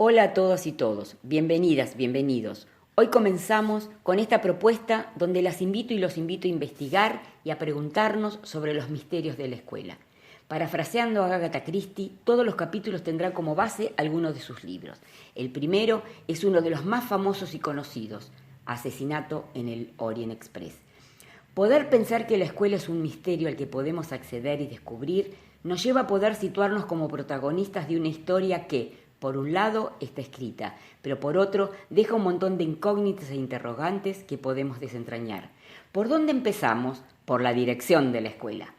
Hola a todas y todos, bienvenidas, bienvenidos. Hoy comenzamos con esta propuesta donde las invito y los invito a investigar y a preguntarnos sobre los misterios de la escuela. Parafraseando a Agatha Christie, todos los capítulos tendrán como base algunos de sus libros. El primero es uno de los más famosos y conocidos, Asesinato en el Orient Express. Poder pensar que la escuela es un misterio al que podemos acceder y descubrir nos lleva a poder situarnos como protagonistas de una historia que, por un lado, está escrita, pero por otro, deja un montón de incógnitas e interrogantes que podemos desentrañar. ¿Por dónde empezamos? Por la dirección de la escuela.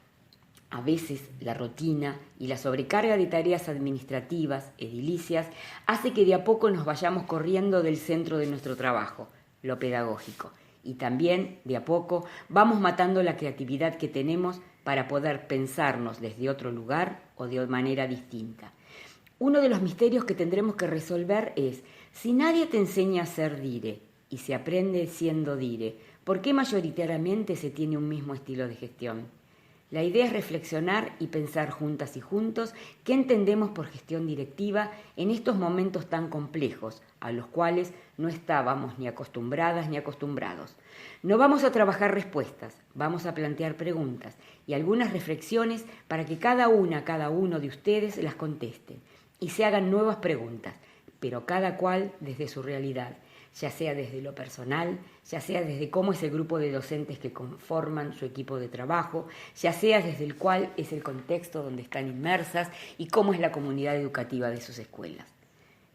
A veces la rutina y la sobrecarga de tareas administrativas, edilicias, hace que de a poco nos vayamos corriendo del centro de nuestro trabajo, lo pedagógico. Y también, de a poco, vamos matando la creatividad que tenemos para poder pensarnos desde otro lugar o de manera distinta. Uno de los misterios que tendremos que resolver es, si nadie te enseña a ser dire y se aprende siendo dire, ¿por qué mayoritariamente se tiene un mismo estilo de gestión? La idea es reflexionar y pensar juntas y juntos qué entendemos por gestión directiva en estos momentos tan complejos, a los cuales no estábamos ni acostumbradas ni acostumbrados. No vamos a trabajar respuestas, vamos a plantear preguntas y algunas reflexiones para que cada uno de ustedes las conteste y se hagan nuevas preguntas, pero cada cual desde su realidad, ya sea desde lo personal, ya sea desde cómo es el grupo de docentes que conforman su equipo de trabajo, ya sea desde el cual es el contexto donde están inmersas y cómo es la comunidad educativa de sus escuelas.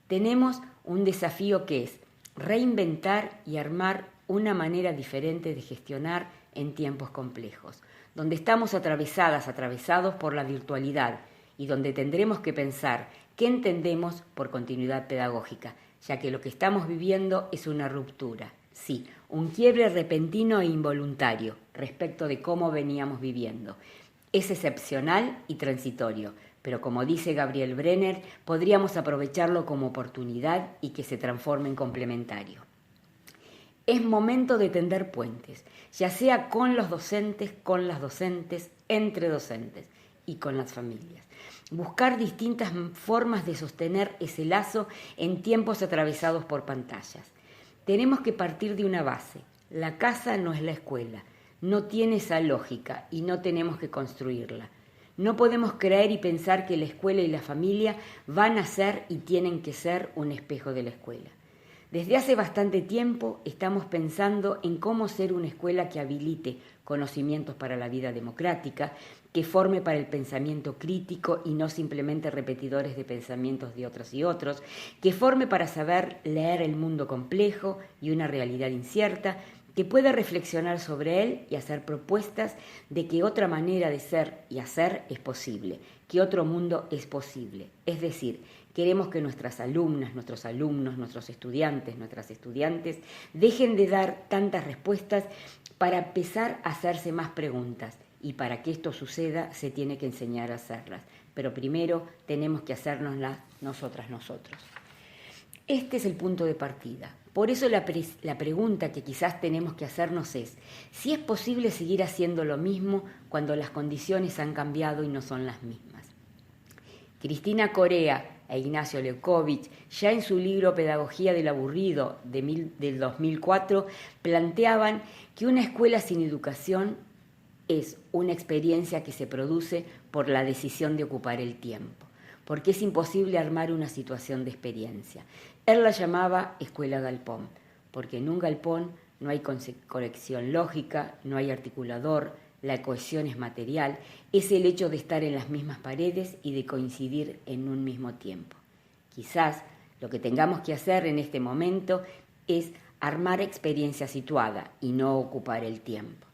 Tenemos un desafío que es reinventar y armar una manera diferente de gestionar en tiempos complejos, donde estamos atravesados por la virtualidad y donde tendremos que pensar qué entendemos por continuidad pedagógica, ya que lo que estamos viviendo es una ruptura, sí, un quiebre repentino e involuntario respecto de cómo veníamos viviendo. Es excepcional y transitorio, pero como dice Gabriel Brenner, podríamos aprovecharlo como oportunidad y que se transforme en complementario. Es momento de tender puentes, ya sea con los docentes, con las docentes, entre docentes y con las familias. Buscar distintas formas de sostener ese lazo en tiempos atravesados por pantallas. Tenemos que partir de una base. La casa no es la escuela, no tiene esa lógica y no tenemos que construirla. No podemos creer y pensar que la escuela y la familia van a ser y tienen que ser un espejo de la escuela. Desde hace bastante tiempo estamos pensando en cómo ser una escuela que habilite conocimientos para la vida democrática, que forme para el pensamiento crítico y no simplemente repetidores de pensamientos de otros y otros, que forme para saber leer el mundo complejo y una realidad incierta, que pueda reflexionar sobre él y hacer propuestas de que otra manera de ser y hacer es posible, que otro mundo es posible. Es decir, queremos que nuestras alumnas, nuestros alumnos, nuestros estudiantes, nuestras estudiantes dejen de dar tantas respuestas para empezar a hacerse más preguntas. Y para que esto suceda se tiene que enseñar a hacerlas. Pero primero tenemos que hacérnoslas nosotros. Este es el punto de partida. Por eso la pregunta que quizás tenemos que hacernos es si es posible seguir haciendo lo mismo cuando las condiciones han cambiado y no son las mismas. Cristina Corea e Ignacio Leucovich, ya en su libro Pedagogía del Aburrido del 2004, planteaban que una escuela sin educación es una experiencia que se produce por la decisión de ocupar el tiempo, porque es imposible armar una situación de experiencia. Él la llamaba escuela galpón, porque en un galpón no hay conexión lógica, no hay articulador, la cohesión es material, es el hecho de estar en las mismas paredes y de coincidir en un mismo tiempo. Quizás lo que tengamos que hacer en este momento es armar experiencia situada y no ocupar el tiempo.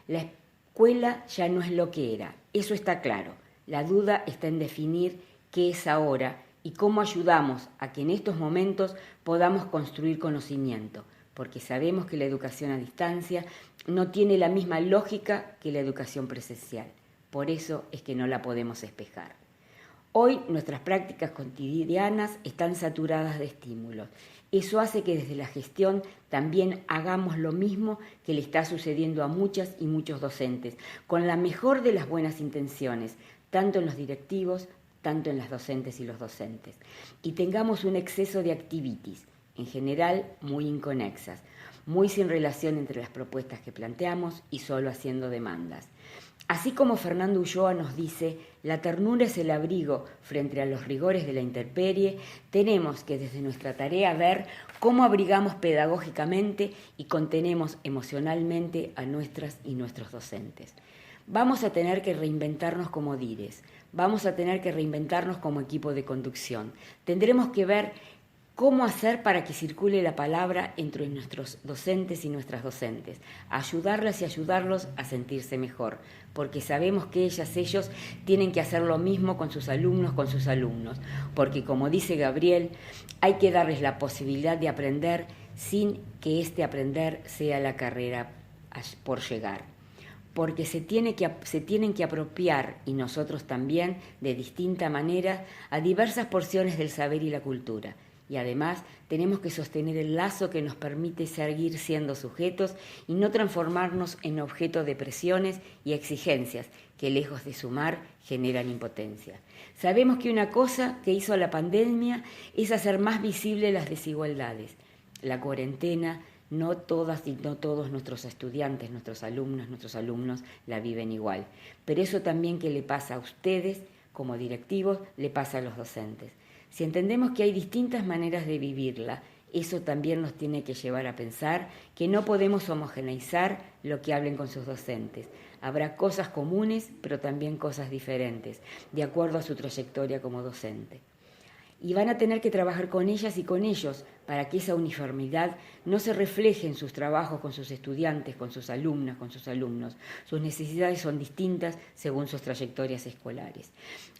La escuela ya no es lo que era, eso está claro. La duda está en definir qué es ahora y cómo ayudamos a que en estos momentos podamos construir conocimiento, porque sabemos que la educación a distancia no tiene la misma lógica que la educación presencial. Por eso es que no la podemos espejar. Hoy nuestras prácticas cotidianas están saturadas de estímulos. Eso hace que desde la gestión también hagamos lo mismo que le está sucediendo a muchas y muchos docentes, con la mejor de las buenas intenciones, tanto en los directivos tanto en las docentes y los docentes, y tengamos un exceso de activities, en general muy inconexas, muy sin relación entre las propuestas que planteamos y solo haciendo demandas. Así como Fernando Ulloa nos dice, la ternura es el abrigo frente a los rigores de la intemperie, tenemos que desde nuestra tarea ver cómo abrigamos pedagógicamente y contenemos emocionalmente a nuestras y nuestros docentes. Vamos a tener que reinventarnos como DIRES, vamos a tener que reinventarnos como equipo de conducción. Tendremos que ver cómo hacer para que circule la palabra entre nuestros docentes y nuestras docentes, ayudarlas y ayudarlos a sentirse mejor, porque sabemos que ellos tienen que hacer lo mismo con sus alumnos, porque como dice Gabriel, hay que darles la posibilidad de aprender sin que este aprender sea la carrera por llegar. Porque se tienen que apropiar, y nosotros también, de distinta manera, a diversas porciones del saber y la cultura. Y además tenemos que sostener el lazo que nos permite seguir siendo sujetos y no transformarnos en objeto de presiones y exigencias que, lejos de sumar, generan impotencia. Sabemos que una cosa que hizo la pandemia es hacer más visibles las desigualdades. La cuarentena, no todas y no todos nuestros estudiantes, nuestros alumnos la viven igual. Pero eso también que le pasa a ustedes como directivos, le pasa a los docentes. Si entendemos que hay distintas maneras de vivirla, eso también nos tiene que llevar a pensar que no podemos homogeneizar lo que hablen con sus docentes. Habrá cosas comunes, pero también cosas diferentes, de acuerdo a su trayectoria como docente. Y van a tener que trabajar con ellas y con ellos para que esa uniformidad no se refleje en sus trabajos con sus estudiantes, con sus alumnas, con sus alumnos. Sus necesidades son distintas según sus trayectorias escolares.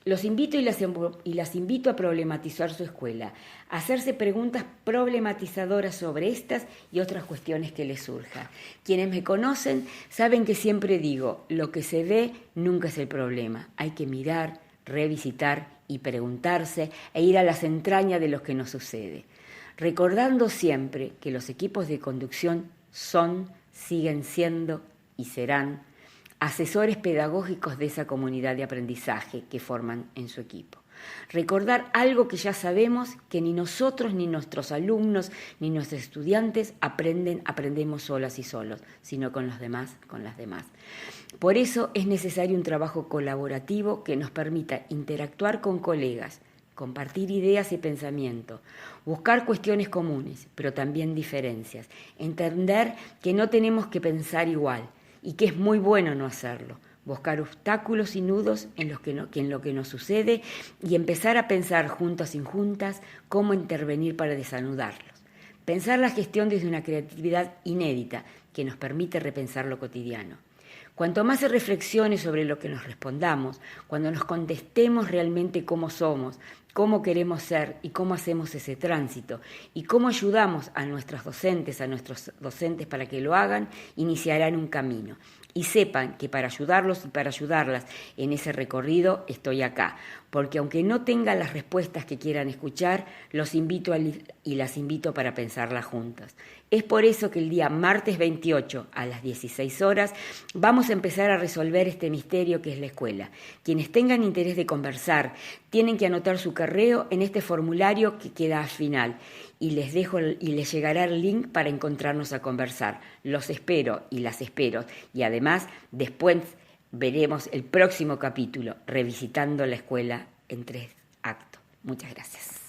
Los invito y las invito a problematizar su escuela, a hacerse preguntas problematizadoras sobre estas y otras cuestiones que les surjan. Quienes me conocen saben que siempre digo, lo que se ve nunca es el problema. Hay que mirar, revisitar y preguntarse e ir a las entrañas de lo que nos sucede, recordando siempre que los equipos de conducción son, siguen siendo y serán asesores pedagógicos de esa comunidad de aprendizaje que forman en su equipo. Recordar algo que ya sabemos, que ni nosotros, ni nuestros alumnos, ni nuestros estudiantes aprendemos solas y solos, sino con los demás, con las demás. Por eso es necesario un trabajo colaborativo que nos permita interactuar con colegas, compartir ideas y pensamiento, buscar cuestiones comunes, pero también diferencias, entender que no tenemos que pensar igual y que es muy bueno no hacerlo, buscar obstáculos y nudos en lo que nos sucede y empezar a pensar juntos y juntas cómo intervenir para desanudarlos. Pensar la gestión desde una creatividad inédita que nos permite repensar lo cotidiano. Cuanto más se reflexione sobre lo que nos respondamos, cuando nos contestemos realmente cómo somos, cómo queremos ser y cómo hacemos ese tránsito y cómo ayudamos a nuestros docentes para que lo hagan, iniciarán un camino. Y sepan que para ayudarlos y para ayudarlas en ese recorrido estoy acá, porque aunque no tengan las respuestas que quieran escuchar, los invito y las invito para pensarlas juntas. Es por eso que el día martes 28 a las 16 horas vamos a empezar a resolver este misterio que es la escuela. Quienes tengan interés de conversar tienen que anotar su correo en este formulario que queda al final y les llegará el link para encontrarnos a conversar. Los espero y las espero y además después veremos el próximo capítulo, revisitando la escuela en 3 actos. Muchas gracias.